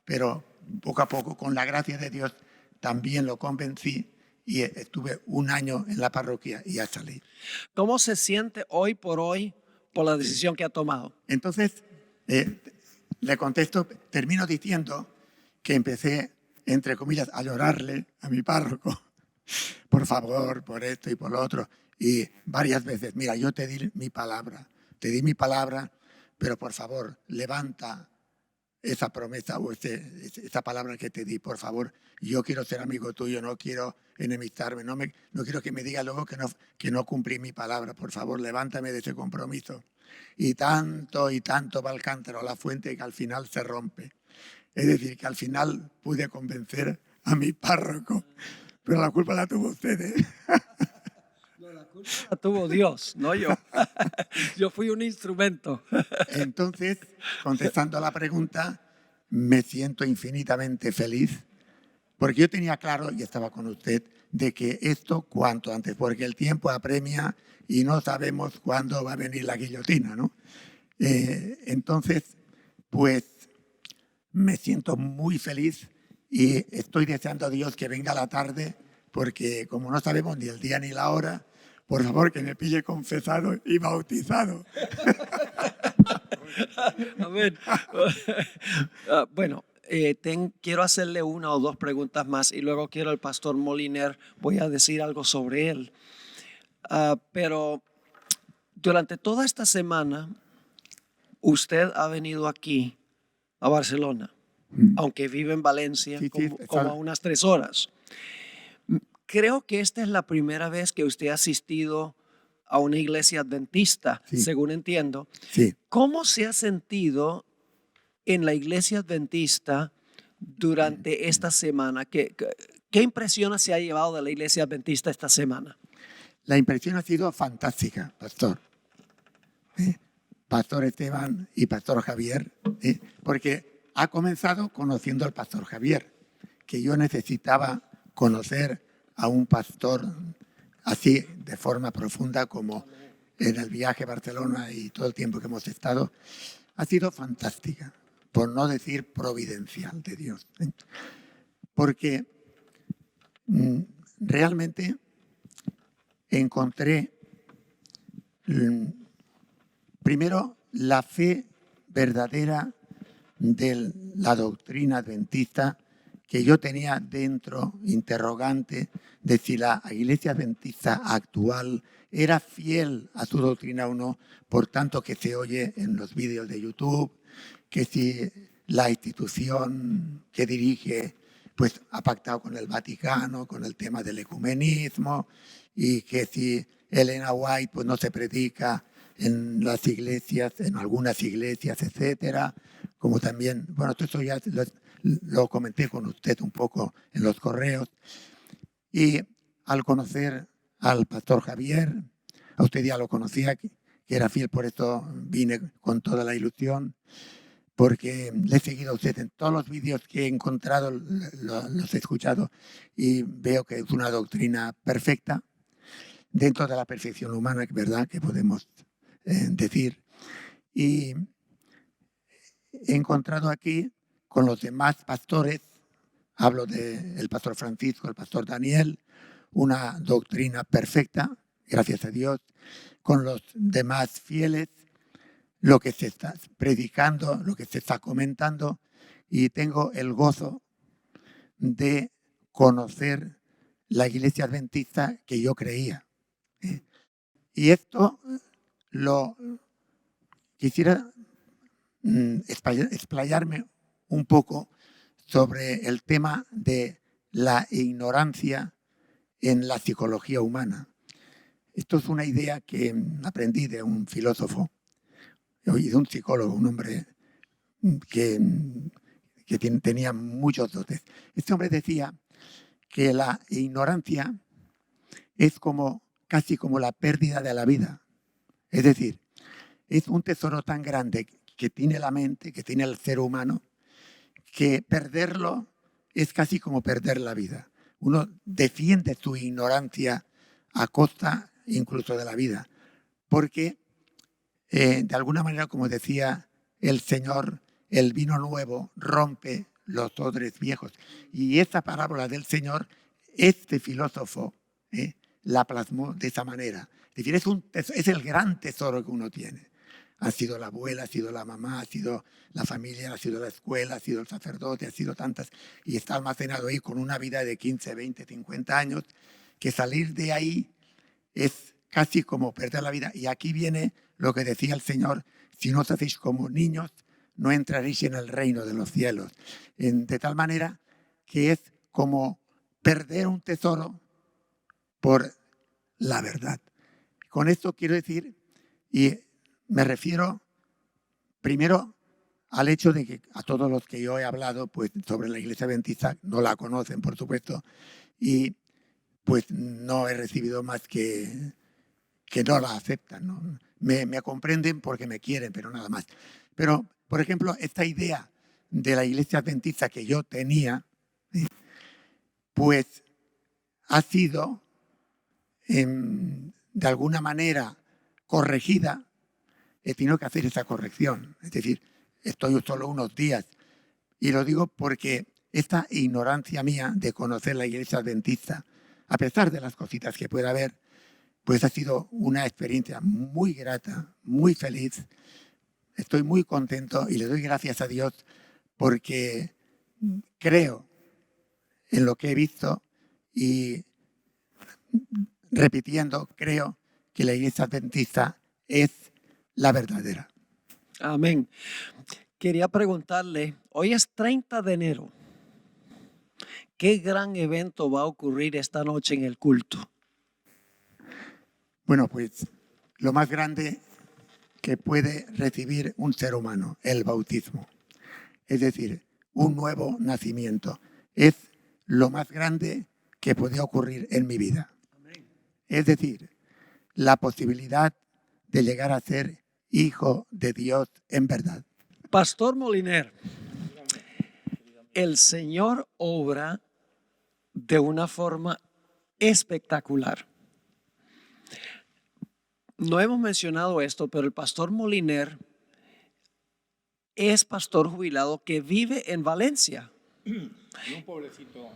S2: pero poco a poco, con la gracia de Dios, también lo convencí y estuve un año en la parroquia y ya salí.
S1: ¿Cómo se siente hoy por la decisión que ha tomado?
S2: Entonces, le contesto, termino diciendo que empecé entre comillas, a llorarle a mi párroco, por favor, por esto y por lo otro. Y varias veces, mira, yo te di mi palabra, pero por favor, levanta esa promesa o esa palabra que te di, por favor. Yo quiero ser amigo tuyo, no quiero enemistarme, no quiero que me digas luego que no cumplí mi palabra. Por favor, levántame de ese compromiso. Y tanto va el cántaro a la fuente que al final se rompe. Es decir, que al final pude convencer a mi párroco, pero la culpa la tuvo usted, ¿eh?
S1: No, la culpa la tuvo Dios, no yo. Yo fui un instrumento.
S2: Entonces, contestando a la pregunta, me siento infinitamente feliz porque yo tenía claro, y estaba con usted, de que esto cuanto antes, porque el tiempo apremia y no sabemos cuándo va a venir la guillotina, ¿no? Entonces, pues me siento muy feliz y estoy deseando a Dios que venga la tarde, porque como no sabemos ni el día ni la hora, por favor que me pille confesado y bautizado.
S1: Amén. Bueno, quiero hacerle una o dos preguntas más y luego quiero al pastor Moliner, voy a decir algo sobre él. Pero durante toda esta semana, usted ha venido aquí a Barcelona, aunque vive en Valencia,
S2: Sí,
S1: como a unas 3 horas. Creo que esta es la primera vez que usted ha asistido a una iglesia adventista,
S2: Sí.
S1: según entiendo.
S2: Sí.
S1: ¿Cómo se ha sentido en la iglesia adventista durante esta semana? ¿Qué impresiones se ha llevado de la iglesia adventista esta semana?
S2: La impresión ha sido fantástica, pastor. Pastor Esteban y pastor Javier, porque ha comenzado conociendo al pastor Javier, que yo necesitaba conocer a un pastor así de forma profunda como en el viaje a Barcelona y todo el tiempo que hemos estado. Ha sido fantástica, por no decir providencial de Dios. Porque realmente encontré primero la fe verdadera de la doctrina adventista que yo tenía dentro, interrogante, de si la iglesia adventista actual era fiel a su doctrina o no, por tanto que se oye en los vídeos de YouTube, que si la institución que dirige pues ha pactado con el Vaticano, con el tema del ecumenismo, y que si Elena White pues no se predica en las iglesias, en algunas iglesias, etcétera, como también, bueno, todo eso ya lo comenté con usted un poco en los correos. Y al conocer al pastor Javier, a usted ya lo conocía, que era fiel, por eso vine con toda la ilusión, porque le he seguido a usted en todos los vídeos que he encontrado, los he escuchado y veo que es una doctrina perfecta, dentro de la perfección humana, ¿verdad?, que podemos decir. Y he encontrado aquí con los demás pastores, hablo del pastor Francisco, el pastor Daniel, una doctrina perfecta, gracias a Dios, con los demás fieles, lo que se está predicando, lo que se está comentando, y tengo el gozo de conocer la iglesia adventista que yo creía. Y esto lo quisiera explayarme un poco sobre el tema de la ignorancia en la psicología humana. Esto es una idea que aprendí de un filósofo y de un psicólogo, un hombre que tenía muchos dotes. Este hombre decía que la ignorancia es casi como la pérdida de la vida. Es decir, es un tesoro tan grande que tiene la mente, que tiene el ser humano, que perderlo es casi como perder la vida. Uno defiende su ignorancia a costa incluso de la vida, porque de alguna manera, como decía el Señor, el vino nuevo rompe los odres viejos. Y esta parábola del Señor, este filósofo la plasmó de esa manera. Es decir, es el gran tesoro que uno tiene. Ha sido la abuela, ha sido la mamá, ha sido la familia, ha sido la escuela, ha sido el sacerdote, ha sido tantas. Y está almacenado ahí con una vida de 15, 20, 50 años, que salir de ahí es casi como perder la vida. Y aquí viene lo que decía el Señor: si no os hacéis como niños, no entraréis en el reino de los cielos. De tal manera que es como perder un tesoro por la verdad. Con esto quiero decir, y me refiero primero al hecho de que a todos los que yo he hablado pues, sobre la Iglesia Adventista no la conocen, por supuesto, y pues no he recibido más que no la aceptan, ¿no? Me comprenden porque me quieren, pero nada más. Pero, por ejemplo, esta idea de la Iglesia Adventista que yo tenía, pues ha sido de alguna manera corregida. He tenido que hacer esa corrección. Es decir, estoy solo unos días. Y lo digo porque esta ignorancia mía de conocer la Iglesia Adventista, a pesar de las cositas que pueda haber, pues ha sido una experiencia muy grata, muy feliz. Estoy muy contento y le doy gracias a Dios porque creo en lo que he visto y, repitiendo, creo que la Iglesia Adventista es la verdadera.
S1: Amén. Quería preguntarle, hoy es 30 de enero. ¿Qué gran evento va a ocurrir esta noche en el culto?
S2: Bueno, pues lo más grande que puede recibir un ser humano, el bautismo. Es decir, un nuevo nacimiento. Es lo más grande que puede ocurrir en mi vida. Es decir, la posibilidad de llegar a ser hijo de Dios en verdad.
S1: Pastor Moliner, el Señor obra de una forma espectacular. No hemos mencionado esto, pero el pastor Moliner es pastor jubilado que vive en Valencia.
S3: En un pueblecito.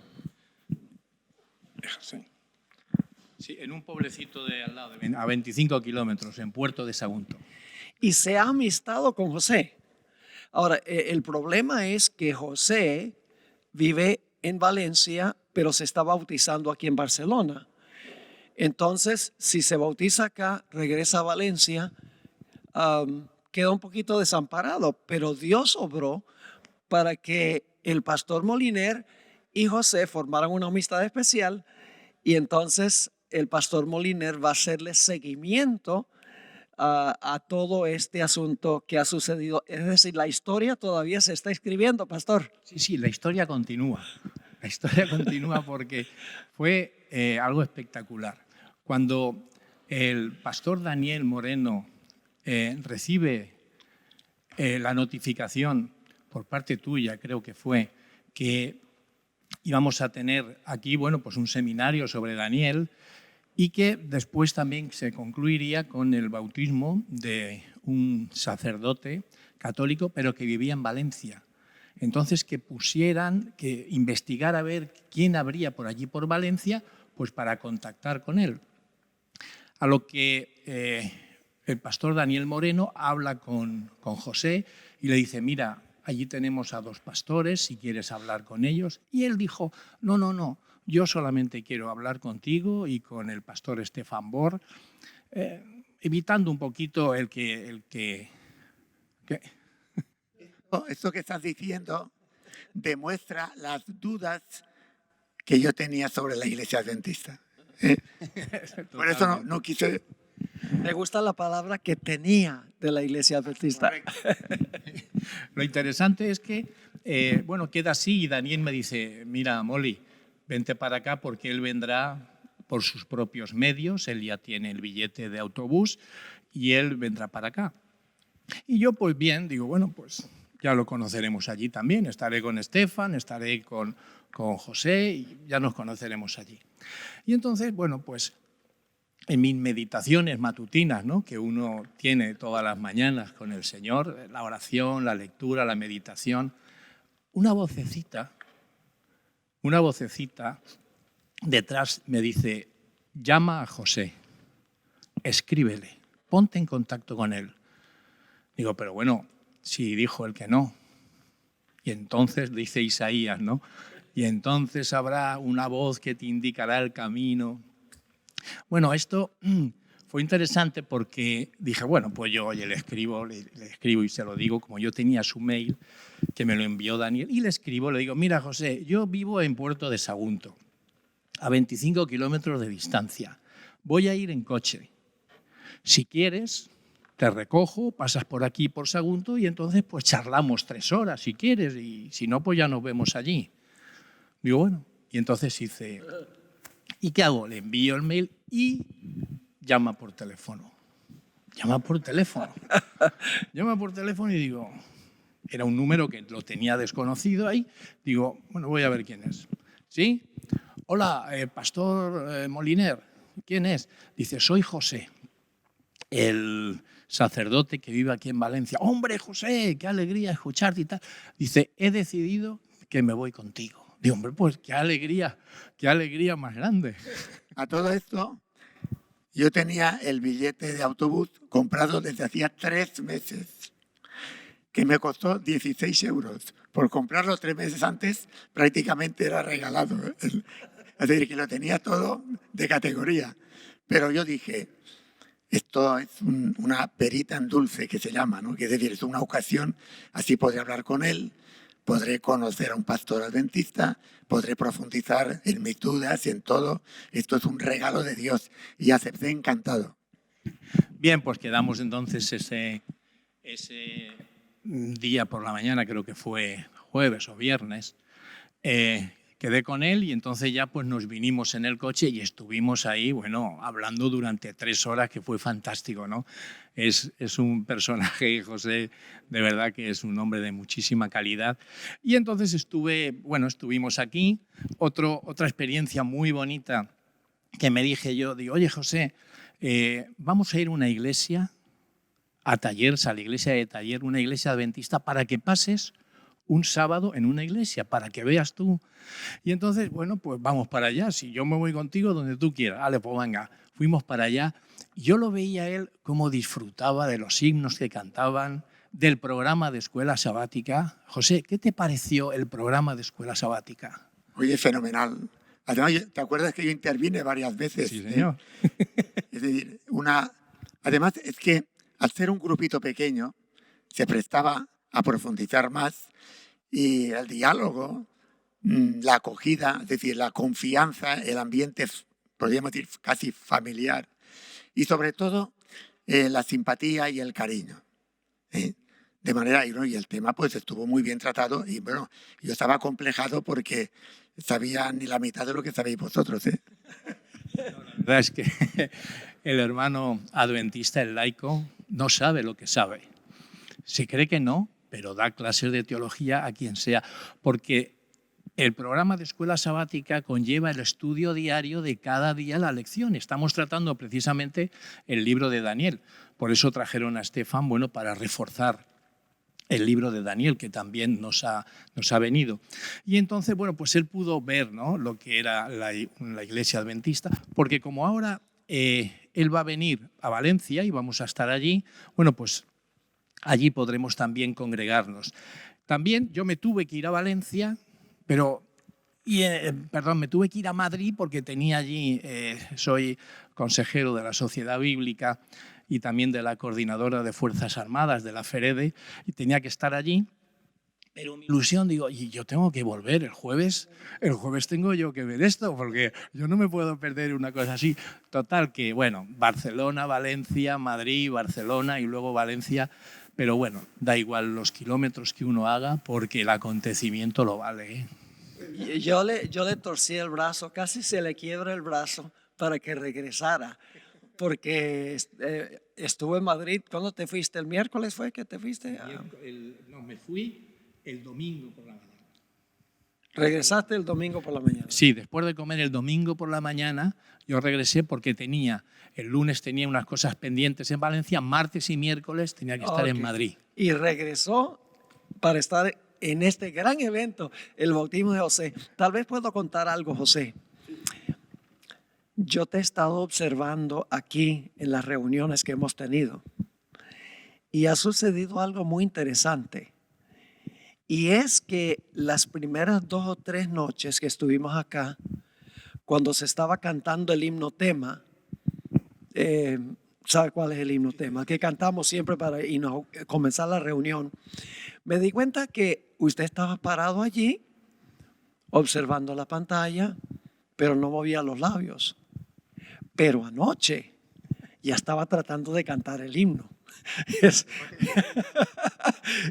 S3: Sí, en un pueblecito de al lado, a 25 kilómetros, en Puerto de Sagunto.
S1: Y se ha amistado con José. Ahora, el problema es que José vive en Valencia, pero se está bautizando aquí en Barcelona. Entonces, si se bautiza acá, regresa a Valencia, queda un poquito desamparado, pero Dios obró para que el pastor Moliner y José formaran una amistad especial, y entonces el pastor Moliner va a hacerle seguimiento a todo este asunto que ha sucedido. Es decir, la historia todavía se está escribiendo, pastor.
S3: Sí, la historia continúa. La historia continúa porque fue algo espectacular. Cuando el pastor Daniel Moreno recibe la notificación por parte tuya, creo que fue, que íbamos a tener aquí, bueno, pues un seminario sobre Daniel, y que después también se concluiría con el bautismo de un sacerdote católico, pero que vivía en Valencia. Entonces, que investigara a ver quién habría por allí por Valencia, pues para contactar con él. A lo que el pastor Daniel Moreno habla con José y le dice: mira, allí tenemos a 2 pastores, si quieres hablar con ellos. Y él dijo: no, yo solamente quiero hablar contigo y con el pastor Stefan Bor, evitando un poquito el que
S2: Esto que estás diciendo demuestra las dudas que yo tenía sobre la Iglesia Adventista. Por eso no quise.
S1: Me gusta la palabra que tenía de la Iglesia Adventista.
S3: Lo interesante es que, bueno, queda así y Daniel me dice: mira, Molly, vente para acá porque él vendrá por sus propios medios, él ya tiene el billete de autobús y él vendrá para acá. Y yo, pues bien, digo, bueno, pues ya lo conoceremos allí también, estaré con Stefan, estaré con José y ya nos conoceremos allí. Y entonces, bueno, pues en mis meditaciones matutinas, ¿no?, que uno tiene todas las mañanas con el Señor, la oración, la lectura, la meditación, una vocecita detrás me dice: llama a José, escríbele, ponte en contacto con él. Digo, pero bueno, si dijo el que no. Y entonces, dice Isaías, ¿no? Y entonces habrá una voz que te indicará el camino. Bueno, esto fue interesante porque dije, bueno, pues yo oye, le escribo y se lo digo, como yo tenía su mail, que me lo envió Daniel, y le escribo, le digo, mira, José, yo vivo en Puerto de Sagunto, a 25 kilómetros de distancia. Voy a ir en coche. Si quieres, te recojo, pasas por aquí, por Sagunto, y entonces pues charlamos 3 horas si quieres, y si no, pues ya nos vemos allí. Digo, bueno, y entonces hice, ¿y qué hago? Le envío el mail y llama por teléfono. Llama por teléfono. Llama por teléfono y digo, era un número que lo tenía desconocido ahí, digo, bueno, voy a ver quién es. ¿Sí? Hola, pastor Moliner, ¿quién es? Dice, soy José, el sacerdote que vive aquí en Valencia. Hombre, José, qué alegría escucharte y tal. Dice, he decidido que me voy contigo. Digo, hombre, pues qué alegría más grande.
S2: A todo esto, yo tenía el billete de autobús comprado desde hacía 3 meses, que me costó 16 euros. Por comprarlo 3 meses antes, prácticamente era regalado. Es decir, que lo tenía todo de categoría. Pero yo dije, esto es una perita en dulce que se llama, ¿no? Que es decir, es una ocasión, así podré hablar con él, podré conocer a un pastor adventista, podré profundizar en mis dudas y en todo. Esto es un regalo de Dios y acepté encantado.
S3: Bien, pues quedamos entonces ese día por la mañana, creo que fue jueves o viernes, quedé con él y entonces ya pues nos vinimos en el coche y estuvimos ahí, bueno, hablando durante 3 horas, que fue fantástico, ¿no? Es un personaje, José, de verdad que es un hombre de muchísima calidad. Y entonces estuvimos aquí. Otra experiencia muy bonita que me digo, oye, José, vamos a ir a una iglesia, a Tallers, a la iglesia de Taller, una iglesia adventista, para que pases un sábado en una iglesia, para que veas tú. Y entonces, bueno, pues vamos para allá. Si yo me voy contigo, donde tú quieras. Vale, pues venga, fuimos para allá. Yo lo veía a él cómo disfrutaba de los himnos que cantaban, del programa de escuela sabática. José, ¿qué te pareció el programa de escuela sabática?
S2: Oye, fenomenal. Además, ¿te acuerdas que yo intervine varias veces?
S3: Sí, señor.
S2: Es decir, además es que al ser un grupito pequeño, se prestaba a profundizar más y el diálogo, la acogida, es decir, la confianza, el ambiente, podríamos decir, casi familiar y sobre todo la simpatía y el cariño. De manera, y el tema pues estuvo muy bien tratado y bueno, yo estaba acomplejado porque sabía ni la mitad de lo que sabéis vosotros.
S3: La verdad es que el hermano adventista, el laico, no sabe lo que sabe. Se cree que no, pero da clases de teología a quien sea, porque el programa de escuela sabática conlleva el estudio diario de cada día la lección. Estamos tratando precisamente el libro de Daniel. Por eso trajeron a Estefan, bueno, para reforzar el libro de Daniel, que también nos ha venido. Y entonces, bueno, pues él pudo ver, ¿no?, lo que era la iglesia adventista, porque como ahora él va a venir a Valencia y vamos a estar allí, bueno, pues allí podremos también congregarnos. También yo me tuve que ir a Valencia, me tuve que ir a Madrid porque tenía allí, soy consejero de la Sociedad Bíblica y también de la Coordinadora de Fuerzas Armadas de la FEREDE, y tenía que estar allí. Pero mi ilusión, digo, y yo tengo que volver el jueves tengo yo que ver esto, porque yo no me puedo perder una cosa así. Total que, bueno, Barcelona, Valencia, Madrid, Barcelona y luego Valencia, pero bueno, da igual los kilómetros que uno haga porque el acontecimiento lo vale, ¿eh?
S1: Yo le torcí el brazo, casi se le quiebra el brazo para que regresara, porque estuve en Madrid. ¿Cuándo te fuiste? ¿El miércoles fue que te fuiste?
S3: No, me fui el domingo por la mañana.
S1: ¿Regresaste el domingo por la mañana?
S3: Sí, después de comer el domingo por la mañana, yo regresé porque el lunes tenía unas cosas pendientes en Valencia, martes y miércoles tenía que estar en Madrid.
S1: Y regresó para estar en este gran evento, el bautismo de José. Tal vez puedo contar algo, José. Yo te he estado observando aquí en las reuniones que hemos tenido Y ha sucedido algo muy interesante. Y es que las primeras 2 o 3 noches que estuvimos acá, cuando se estaba cantando el himno tema, ¿sabe cuál es el himno tema? Que cantamos siempre para comenzar la reunión. Me di cuenta que usted estaba parado allí, observando la pantalla, pero no movía los labios. Pero anoche ya estaba tratando de cantar el himno. Esa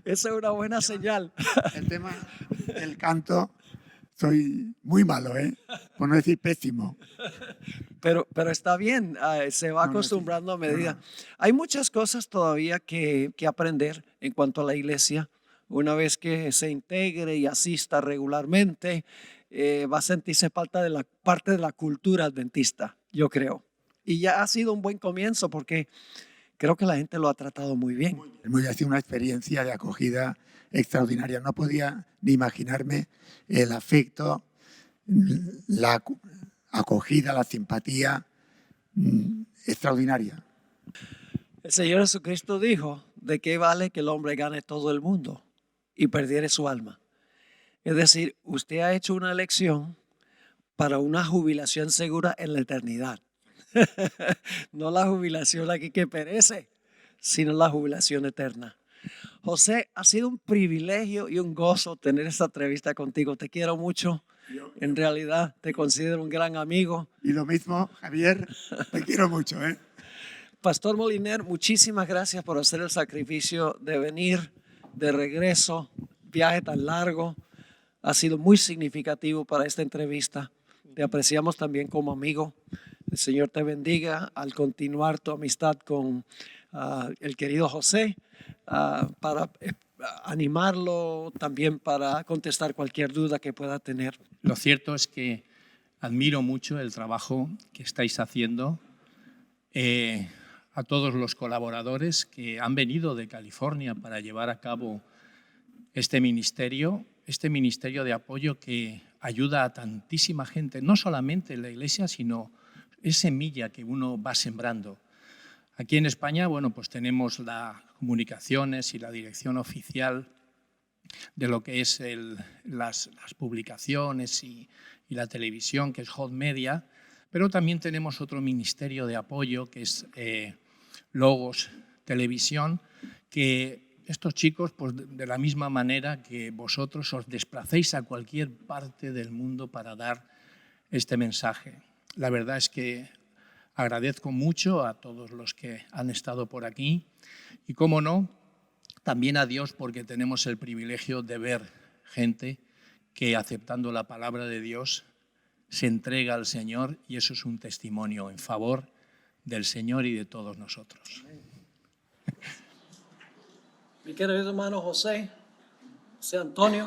S1: es una buena señal.
S2: El tema del canto, soy muy malo, por no decir pésimo.
S1: Pero está bien, se va acostumbrando a medida. Hay muchas cosas todavía que aprender en cuanto a la iglesia. Una vez que se integre y asista regularmente, va a sentirse parte de la cultura adventista, yo creo. Y ya ha sido un buen comienzo porque creo que la gente lo ha tratado muy bien.
S2: Ha sido una experiencia de acogida extraordinaria. No podía ni imaginarme el afecto, la acogida, la simpatía extraordinaria.
S1: El Señor Jesucristo dijo: ¿de qué vale que el hombre gane todo el mundo y perdiere su alma? Es decir, usted ha hecho una elección para una jubilación segura en la eternidad. No la jubilación aquí que perece, sino la jubilación eterna. José, ha sido un privilegio y un gozo tener esta entrevista contigo. Te quiero mucho. En realidad te considero un gran amigo.
S2: Y lo mismo, Javier, te quiero mucho.
S1: Pastor Moliner, muchísimas gracias por hacer el sacrificio de venir de regreso, viaje tan largo. Ha sido muy significativo para esta entrevista. Te apreciamos también como amigo. El Señor te bendiga al continuar tu amistad con el querido José, para animarlo, también para contestar cualquier duda que pueda tener.
S3: Lo cierto es que admiro mucho el trabajo que estáis haciendo. A todos los colaboradores que han venido de California para llevar a cabo este ministerio de apoyo que ayuda a tantísima gente, no solamente en la iglesia, sino es semilla que uno va sembrando. Aquí en España, bueno, pues tenemos las comunicaciones y la dirección oficial de lo que es las publicaciones y la televisión, que es Hot Media, pero también tenemos otro ministerio de apoyo que es Logos Televisión, que estos chicos, pues de la misma manera que vosotros os desplacéis a cualquier parte del mundo para dar este mensaje. La verdad es que agradezco mucho a todos los que han estado por aquí y, cómo no, también a Dios, porque tenemos el privilegio de ver gente que, aceptando la palabra de Dios, se entrega al Señor, y eso es un testimonio en favor del Señor y de todos nosotros.
S1: Mi querido hermano José Antonio,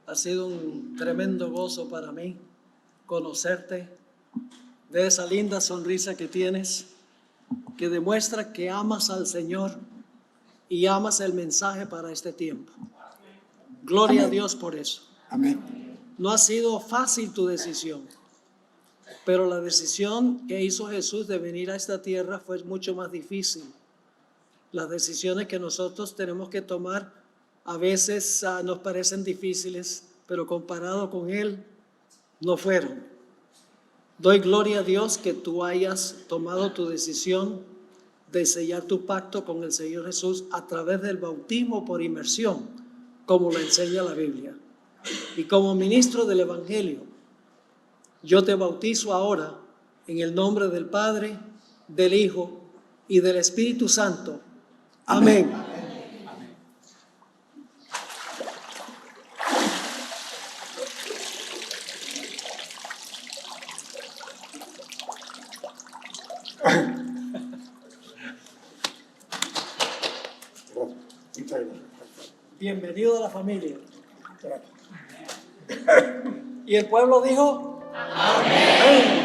S1: ha sido un tremendo gozo para mí conocerte, de esa linda sonrisa que tienes, que demuestra que amas al Señor y amas el mensaje para este tiempo. Gloria a Dios por eso.
S2: Amén.
S1: No ha sido fácil tu decisión, pero la decisión que hizo Jesús de venir a esta tierra fue mucho más difícil. Las decisiones que nosotros tenemos que tomar a veces nos parecen difíciles, pero comparado con Él, no fueron. Doy gloria a Dios que tú hayas tomado tu decisión de sellar tu pacto con el Señor Jesús a través del bautismo por inmersión, como lo enseña la Biblia. Y como ministro del Evangelio, yo te bautizo ahora en el nombre del Padre, del Hijo y del Espíritu Santo. Amén. Bienvenido a la familia. Y el pueblo dijo: amén.